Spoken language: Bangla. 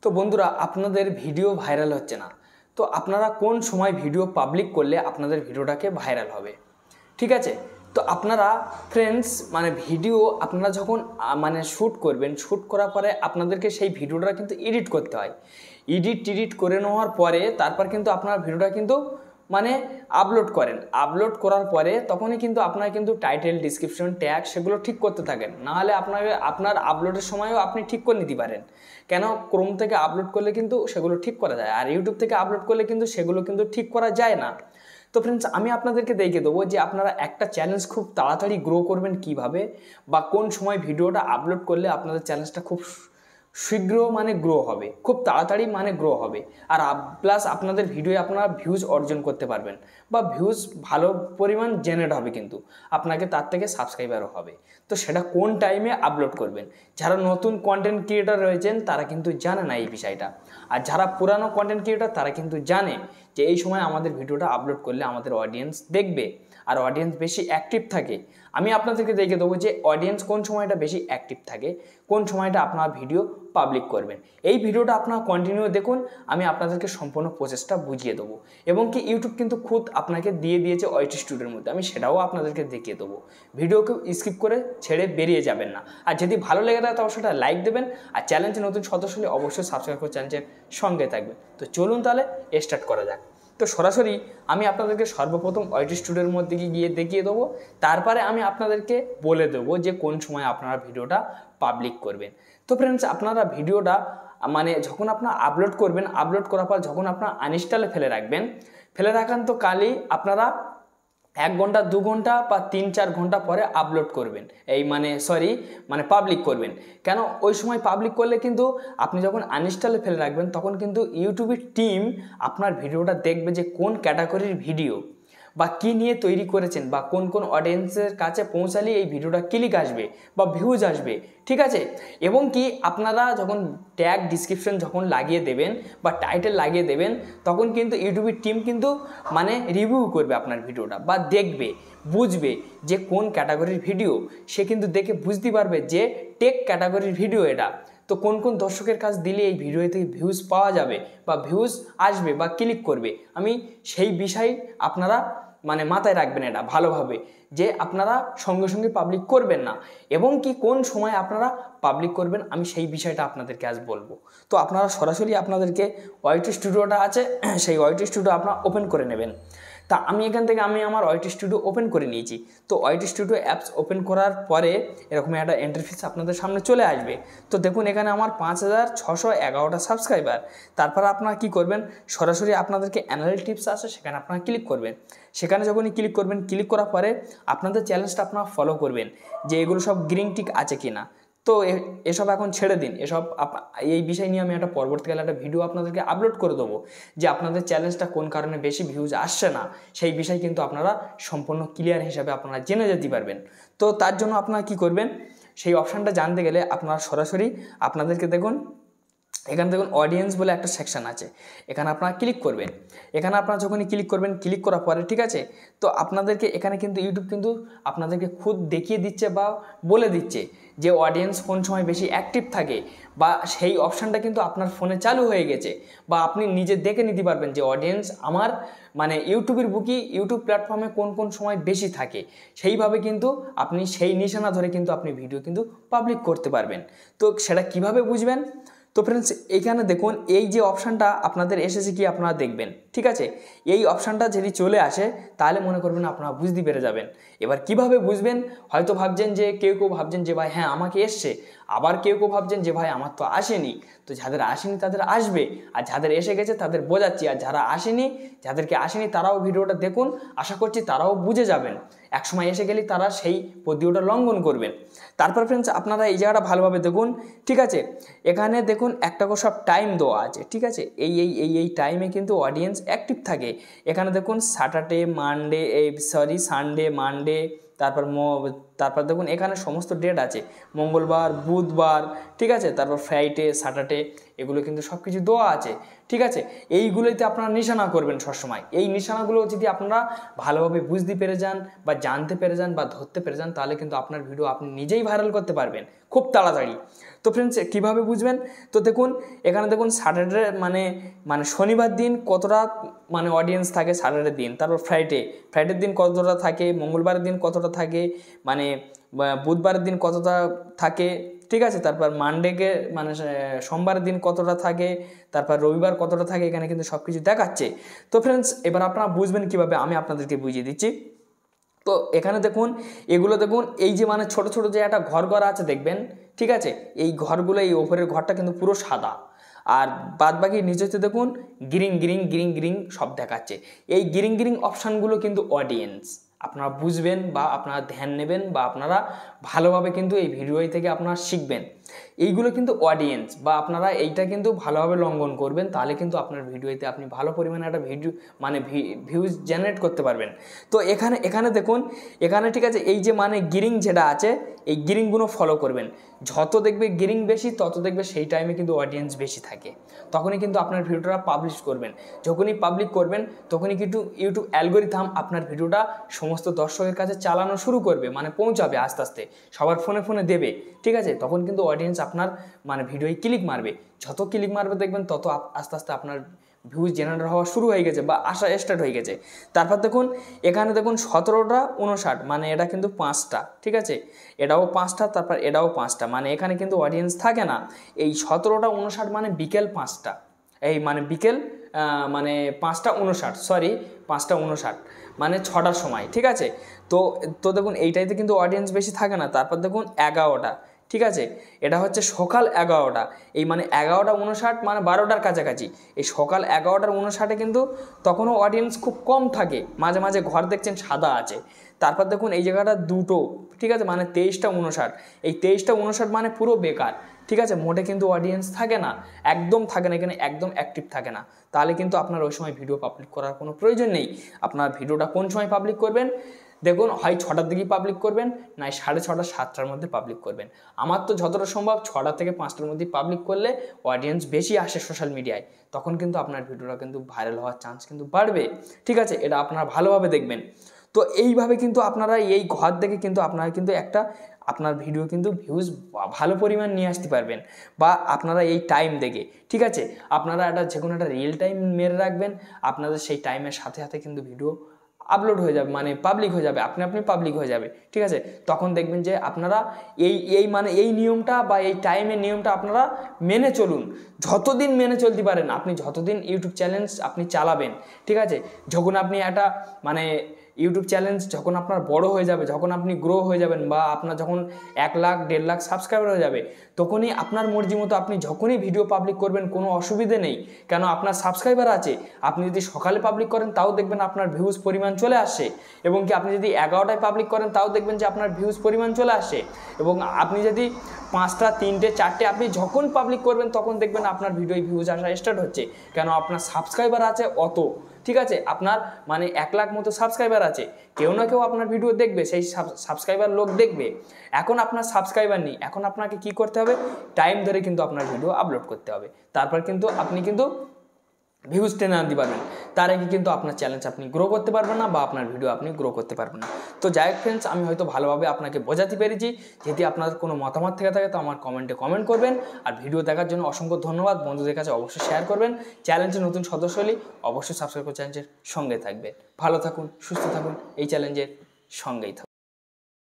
তো বন্ধুরা, আপনাদের ভিডিও ভাইরাল হচ্ছে না, তো আপনারা কোন সময় ভিডিও পাবলিক করলে আপনাদের ভিডিওটাকে ভাইরাল হবে? ঠিক আছে, তো আপনারা ফ্রেন্ডস ভিডিও আপনারা যখন শ্যুট করবেন, শ্যুট করার পরে আপনাদেরকে সেই ভিডিওটা কিন্তু এডিট করতে হয়। এডিট করে নেওয়ার পরে তারপর কিন্তু আপনার ভিডিওটা কিন্তু আপলোড করেন। আপলোড করার পরে তখনই কিন্তু আপনারা কিন্তু টাইটেল, ডিসক্রিপশন, ট্যাগ সেগুলো ঠিক করতে থাকেন। নাহলে আপনার আপলোডের সময়ও আপনি ঠিক করে নিতে পারেন। কেন, ক্রোম থেকে আপলোড করলে কিন্তু সেগুলো ঠিক করা যায়, আর ইউটিউব থেকে আপলোড করলে কিন্তু সেগুলো কিন্তু ঠিক করা যায় না। তো ফ্রেন্ডস, আমি আপনাদেরকে দেখিয়ে দেবো যে আপনারা একটা চ্যালেঞ্জ খুব তাড়াতাড়ি গ্রো করবেন কিভাবে, বা কোন সময় ভিডিওটা আপলোড করলে আপনাদের চ্যালেঞ্জটা খুব শীঘ্র গ্রো হবে, খুব তাড়াতাড়ি গ্রো হবে। আর প্লাস আপনাদের ভিডিও আপনারা ভিউজ অর্জন করতে পারবেন, বা ভিউজ ভালো পরিমাণ জেনারেট হবে, কিন্তু আপনাকে তার থেকে সাবস্ক্রাইবারও হবে। তো সেটা কোন টাইমে আপলোড করবেন? যারা নতুন কন্টেন্ট ক্রিয়েটর রয়েছেন তারা কিন্তু জানে না এই বিষয়টা, আর যারা পুরানো কন্টেন্ট ক্রিয়েটর তারা কিন্তু জানে যে এই সময় আমাদের ভিডিওটা আপলোড করলে আমাদের অডিয়েন্স দেখবে, আর অডিয়েন্স বেশি অ্যাক্টিভ থাকে। আমি আপনাদেরকে দেখিয়ে দেবো যে অডিয়েন্স কোন সময়টা বেশি অ্যাক্টিভ থাকে, কোন সময়টা আপনারা ভিডিও পাবলিক করবেন। এই ভিডিওটা আপনারা কন্টিনিউ দেখুন, আমি আপনাদেরকে সম্পূর্ণ প্রসেসটা বুঝিয়ে দেবো। এবং কি ইউটিউব কিন্তু খুদ আপনাকে দিয়ে দিয়েছে ওয়াইটি স্টুডিওর মধ্যে, আমি সেটাও আপনাদেরকে দেখিয়ে দেবো। ভিডিওকে স্কিপ করে ছেড়ে বেরিয়ে যাবেন না। আর যদি ভালো লেগে থাকে তবে সেটা লাইক দেবেন, আর চ্যানেলটি নতুন সদস্য হলে অবশ্যই সাবস্ক্রাইব করে চ্যানেলের সঙ্গে থাকবেন। তো চলুন তাহলে স্টার্ট করা যাক। তো সরাসরি আমি আপনাদেরকে সর্বপ্রথম ওয়াইটি স্টুডিওর মধ্যে গিয়ে দেখিয়ে দেবো, তারপরে আমি আপনাদেরকে বলে দেবো যে কোন সময় আপনারা ভিডিওটা পাবলিক করবেন। তো ফ্রেন্ডস, আপনারা ভিডিওটা যখন আপনারা আপলোড করবেন, আপলোড করার পর যখন আপনারা আনইনস্টলে ফেলে রাখান, তো কালই আপনারা 1 ঘন্টা 2 ঘন্টা বা 3-4 ঘন্টা পরে আপলোড করবেন, এই পাবলিক করবেন। কেন, ওই সময় পাবলিক করলে কিন্তু আপনি যখন আনইনস্টলে ফেলে রাখবেন তখন কিন্তু ইউটিউবের টিম আপনার ভিডিওটা দেখবে যে কোন ক্যাটাগরির ভিডিও বা কী নিয়ে তৈরি করেছেন, বা কোন কোন অডিয়েন্সের কাছে পৌঁছালে এই ভিডিওটা ক্লিক আসবে বা ভিউজ আসবে। ঠিক আছে, এবং কি আপনারা যখন ট্যাগ, ডিসক্রিপশন যখন লাগিয়ে দেবেন বা টাইটেল লাগিয়ে দেবেন, তখন কিন্তু ইউটিউবের টিম কিন্তু রিভিউ করবে আপনার ভিডিওটা, বা দেখবে, বুঝবে যে কোন ক্যাটাগরির ভিডিও। সে কিন্তু দেখে বুঝতে পারবে যে টেক ক্যাটাগরির ভিডিও এটা, তো কোন কোন দর্শকের কাছ দিলে এই ভিডিও থেকে ভিউজ পাওয়া যাবে বা ভিউজ আসবে বা ক্লিক করবে। আমি সেই বিষয় আপনারা মাথায় রাখবেন এটা ভালোভাবে, যে আপনারা সঙ্গে সঙ্গে পাবলিক করবেন না, এবং কি কোন সময় আপনারা পাবলিক করবেন আমি সেই বিষয়টা আপনাদেরকে আজ বলবো। তো আপনারা সরাসরি আপনাদেরকে ওয়াইটি স্টুডিওটা আছে, সেই ওয়াইটি স্টুডিও আপনারা ওপেন করে নেবেন। তা আমি এখান থেকে আমার ওয়াইটি স্টুডিও ওপেন করে নিয়েছি। তো ওয়াইটি স্টুডিও অ্যাপস ওপেন করার পরে এরকম একটা ইন্টারফেস আপনাদের সামনে চলে আসবে। তো দেখুন, এখানে আমার 5611টা সাবস্ক্রাইবার। তারপর আপনারা কি করবেন, সরাসরি আপনাদেরকে অ্যানালিটিক্স আছে, সেখানে আপনারা ক্লিক করবেন। সেখানে যখনই ক্লিক করবেন, ক্লিক করার পরে আপনাদের চ্যালেঞ্জটা আপনারা ফলো করবেন যে এগুলো সব গ্রিন টিক আছে কিনা। তো এসব এখন ছেড়ে দিন, এই বিষয় নিয়ে আমি একটা পরবর্তীকালে একটা ভিডিও আপনাদেরকে আপলোড করে দেবো, যে আপনাদের চ্যালেঞ্জটা কোন কারণে বেশি ভিউজ আসছে না, সেই বিষয় কিন্তু আপনারা সম্পূর্ণ ক্লিয়ার হিসাবে আপনারা জেনে যেতে পারবেন। তো তার জন্য আপনারা কি করবেন, সেই অপশানটা জানতে গেলে আপনারা সরাসরি আপনাদেরকে দেখুন, এখানে দেখুন অডিয়েন্স বলে একটা সেকশন আছে, এখানে আপনারা ক্লিক করবেন। এখানে আপনারা যখনই ক্লিক করবেন, ক্লিক করার পরে ঠিক আছে, তো আপনাদেরকে এখানে কিন্তু ইউটিউব কিন্তু আপনাদেরকে খুদ দেখিয়ে দিচ্ছে বা বলে দিচ্ছে যে অডিয়েন্স কোন সময় বেশি অ্যাক্টিভ থাকে, বা সেই অপশানটা কিন্তু আপনার ফোনে চালু হয়ে গেছে, বা আপনি নিজে দেখে নিতে পারবেন যে অডিয়েন্স আমার ইউটিউবের বুকি ইউটিউব প্ল্যাটফর্মে কোন কোন সময় বেশি থাকে। সেইভাবে কিন্তু আপনি সেই নিশানা ধরে কিন্তু আপনি ভিডিও কিন্তু পাবলিক করতে পারবেন। তো সেটা কিভাবে বুঝবেন? তো ফ্রেন্ডস, এইখানে দেখুন এই যে অপশানটা আপনাদের এসেছে কি আপনারা দেখবেন। ঠিক আছে, এই অপশানটা যদি চলে আসে তাহলে মনে করবেন আপনারা বুঝতে পেরে যাবেন। এবার কিভাবে বুঝবেন, হয়তো ভাবছেন যে কেউ ভাবছেন যে ভাই হ্যাঁ আমাকে এসছে, আবার কেউ ভাবছেন যে ভাই আমার তো আসেনি। তো যাদের আসেনি তাদের আসবে, আর যাদের এসে গেছে তাদের বোঝাচ্ছি, আর যাদেরকে আসেনি তারাও ভিডিওটা দেখুন, আশা করছি তারাও বুঝে যাবেন। একসময় এসে গেলে তারা সেই পদ্ধতিটা লঙ্ঘন করবেন। তারপর ফ্রেন্ডস, আপনারা এই জায়গাটা ভালোভাবে দেখুন। ঠিক আছে, এখানে দেখুন একটা করে সব টাইম দেওয়া আছে। ঠিক আছে, এই টাইমে কিন্তু অডিয়েন্স অ্যাক্টিভ থাকে। এখানে দেখুন সানডে, মানডে, তারপর তারপর দেখুন এখানে সমস্ত ডেট আছে, মঙ্গলবার, বুধবার, ঠিক আছে, তারপর ফ্রাইডে, স্যাটারডে, এগুলো কিন্তু সব কিছু দেওয়া আছে, ঠিক আছে। এইগুলোতে আপনারা নিশানা করবেন সবসময়। এই নিশানাগুলো যদি আপনারা ভালোভাবে বুঝতে পেরে যান বা জানতে পেরে যান বা ধরতে পেরে যান, তাহলে কিন্তু আপনার ভিডিও আপনি নিজেই ভাইরাল করতে পারবেন খুব তাড়াতাড়ি। তো ফ্রেন্ডস কীভাবে বুঝবেন? তো দেখুন এখানে দেখুন স্যাটারডে মানে শনিবার দিন কতটা মানে অডিয়েন্স থাকে স্যাটারডে দিন, তারপর ফ্রাইডের দিন কতটা থাকে, মঙ্গলবারের দিন কতটা থাকে, মানে বুধবারের দিন কতটা থাকে, ঠিক আছে, তারপর মানডেকে মানে সোমবারের দিন কতটা থাকে, তারপর রবিবার কতটা থাকে, এখানে কিন্তু সব কিছু দেখাচ্ছে। তো ফ্রেন্ডস এবার আপনারা বুঝবেন কীভাবে, আমি আপনাদেরকে বুঝিয়ে দিচ্ছি। তো এখানে দেখুন এগুলো দেখুন, এই যে মানে ছোট ছোট যে একটা ঘর ঘর আছে দেখবেন, ঠিক আছে, এই ঘরগুলো, এই ওপরের ঘরটা কিন্তু পুরো সাদা, আর বাদ বাকি নিচেতে দেখুন গ্রিন গ্রিন গ্রিন গ্রিন সব দেখাচ্ছে। এই গ্রিন গ্রিন অপশানগুলো কিন্তু অডিয়েন্স, আপনারা বুঝবেন বা আপনারা ধ্যান নেবেন বা আপনারা ভালোভাবে কিন্তু এই ভিডিও থেকে আপনারা শিখবেন। এইগুলো কিন্তু অডিয়েন্স, বা আপনারা এইটা কিন্তু ভালোভাবে লঙ্ঘন করবেন, তাহলে কিন্তু আপনার ভিডিওতে আপনি ভালো পরিমাণে একটা ভিডিও মানে ভিউজ জেনারেট করতে পারবেন। তো এখানে দেখুন, এখানে ঠিক আছে, এই যে মানে গিরিং যেটা আছে, এই গিরিংগুলো ফলো করবেন। যত দেখবে গিরিং বেশি, তত দেখবে সেই টাইমে কিন্তু অডিয়েন্স বেশি থাকে, তখনই কিন্তু আপনার ভিডিওটা পাবলিশ করবেন। যখনই পাবলিক করবেন তখনই কিন্তু ইউটিউব অ্যালগোরিথম আপনার ভিডিওটা সমস্ত দর্শকের কাছে চালানো শুরু করবে, মানে পৌঁছাবে আস্তে আস্তে, সবার ফোনে ফোনে দেবে, ঠিক আছে। তখন কিন্তু অডিয়েন্স আপনার মানে ভিডিওয় ক্লিক মারবে, যত ক্লিক মারবে দেখবেন তত আস্তে আস্তে আপনার ভিউজ জেনারেট হওয়া শুরু হয়ে গেছে বা আসা স্টার্ট হয়ে গেছে। তারপর দেখুন এখানে দেখুন 17টা 59, মানে এটা কিন্তু 5টা, ঠিক আছে, এটাও 5টা, তারপর এটাও 5টা, মানে এখানে কিন্তু অডিয়েন্স থাকে না। এই 17টা 59 মানে বিকেল 5টা, এই মানে বিকেল মানে 5টা 59, সরি 5টা 59 মানে 6টার সময়, ঠিক আছে। তো দেখুন এইটাইতে কিন্তু অডিয়েন্স বেশি থাকে না। তারপর দেখুন 11টা, ঠিক আছে, এটা হচ্ছে সকাল 11টা, এই মানে 11টা 59 মানে 12টার কাছাকাছি। এই সকাল 11টার 59 কিন্তু তখনও অডিয়েন্স খুব কম থাকে, মাঝে মাঝে ঘর দেখছেন সাদা আছে। তারপর দেখুন এই জায়গাটা 2টো, ঠিক আছে, মানে 23টা 59, এই 23টা 59 মানে পুরো বেকার, ঠিক আছে, মোটে কিন্তু অডিয়েন্স থাকে না, একদম থাকে না, এখানে একদম অ্যাক্টিভ থাকে না। তাহলে কিন্তু আপনার ওই সময় ভিডিও পাবলিক করার কোনো প্রয়োজন নেই। আপনার ভিডিওটা কোন সময় পাবলিক করবেন দেখুন, হয় 6টার দিকেই পাবলিক করবেন, নয় 6:30 7টার মধ্যে পাবলিক করবেন। আমার তো যতটা সম্ভব 6টা থেকে 5টার মধ্যে পাবলিক করলে অডিয়েন্স বেশি আসে সোশ্যাল মিডিয়ায়, তখন কিন্তু আপনার ভিডিওটা কিন্তু ভাইরাল হওয়ার চান্স কিন্তু বাড়বে, ঠিক আছে, এটা আপনারা ভালোভাবে দেখবেন। তো এইভাবে কিন্তু আপনারা এই ঘর দেখে কিন্তু আপনারা কিন্তু একটা আপনার ভিডিও কিন্তু ভিউজ ভালো পরিমাণ নিয়ে আসতে পারবেন, বা আপনারা এই টাইম দেখে, ঠিক আছে, আপনারা একটা যে কোনো একটা রিয়েল টাইম মেরে রাখবেন, আপনাদের সেই টাইমের সাথে সাথে কিন্তু ভিডিও আপলোড হয়ে যাবে, মানে পাবলিক হয়ে যাবে, আপনি পাবলিক হয়ে যাবে, ঠিক আছে। তখন দেখবেন যে আপনারা এই নিয়মটা বা এই টাইমের নিয়মটা আপনারা মেনে চলুন, যতদিন মেনে চলতে পারেন, আপনি যতদিন ইউটিউব চ্যানেল আপনি চালাবেন, ঠিক আছে, যখন আপনি একটা মানে ইউটিউব চ্যালেঞ্জ যখন আপনার বড় হয়ে যাবে, যখন আপনি গ্রো হয়ে যাবেন, বা আপনার যখন 1 লাখ 1.5 লাখ সাবস্ক্রাইবার হয়ে যাবে, তখনই আপনার মর্জি মতো আপনি যখনই ভিডিও পাবলিক করবেন কোনো অসুবিধে নেই, কেন আপনার সাবস্ক্রাইবার আছে। আপনি যদি সকালে পাবলিক করেন তাও দেখবেন আপনার ভিউজ পরিমাণ চলে আসে, এবং কি আপনি যদি 11টায় পাবলিক করেন তাও দেখবেন যে আপনার ভিউজ পরিমাণ চলে আসে, এবং আপনি যদি 5টা 3টে 4টে আপনি যখন পাবলিক করবেন তখন দেখবেন আপনার ভিডিওয় ভিউজ আসা স্টার্ট হচ্ছে, কেন আপনার সাবস্ক্রাইবার আছে অত, ঠিক আছে, আপনার মানে 1 লাখ মতো সাবস্ক্রাইবার আছে, কেউ না কেউ আপনার ভিডিও দেখবে, সেই সাবস্ক্রাইবার লোক দেখবে। এখন আপনার সাবস্ক্রাইবার নেই, এখন আপনাকে কি করতে হবে, টাইম ধরে কিন্তু আপনার ভিডিও আপলোড করতে হবে, তারপর কিন্তু আপনি কিন্তু ভিউজ টেনে আনতে পারবেন। তার আগে কিন্তু আপনার চ্যালেঞ্জ আপনি গ্রো করতে পারবেন না, বা আপনার ভিডিও আপনি গ্রো করতে পারবেন না। তো যাই হোক ফ্রেন্ডস, আমি হয়তো ভালোভাবে আপনাকে বোঝাতে পেরেছি। যদি আপনার কোনো মতামত থেকে থাকে তো আমার কমেন্টে কমেন্ট করবেন। আর ভিডিও দেখার জন্য অসংখ্য ধন্যবাদ। বন্ধুদের কাছে অবশ্যই শেয়ার করবেন। চ্যালেঞ্জের নতুন সদস্য হলে অবশ্যই সাবস্ক্রাইব করে চ্যালেঞ্জের সঙ্গে থাকবেন। ভালো থাকুন, সুস্থ থাকুন, এই চ্যালেঞ্জের সঙ্গেই থাকুন।